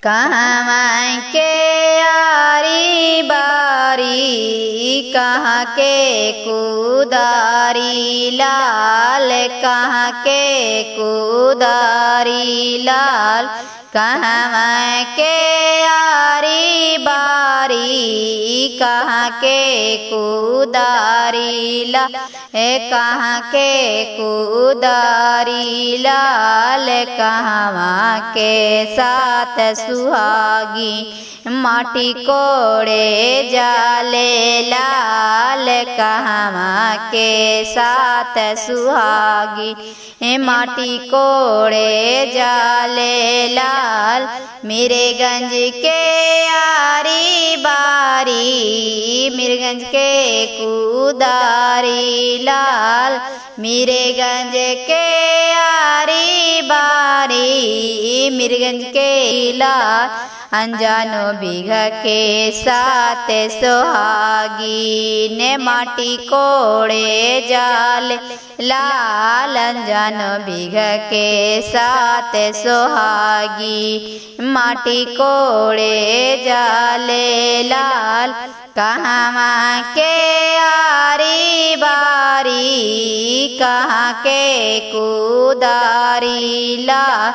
कहाँ के आरी बारी कहाँ के कुदारी लाल, कहाँ के कुदारी लाल। कहाँ के आरी बारी कहाँ के कुदारी लाल, कहाँ के कुदारी लाल। कहाँ के साथ सुहागी माटी कोड़े जाले लाल, कहाँ के साथ सुहागी माटी कोड़े जाले लाल। मीरगंज के आरी बारी मीरगंज के कुदारी लाल, मीरगंज के आरी बारी मीरगंज के लाल। अनजानो बिघा के साथ सोहागी ने माटी कोड़े जाले लाल, अनजानो बिघा के साथ सोहागी माटी कोड़े जाले लाल। कहाँ के आरी बारी कहाँ के कुदारी लाल,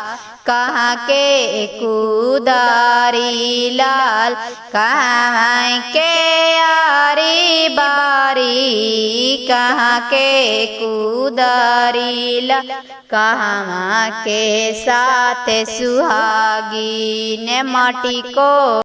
कहाँ के कुदारी लाल। कहाँ के आरी बारी कहाँ के कुदारी लाल, कहाँ के साथ सुहागी ने माटी को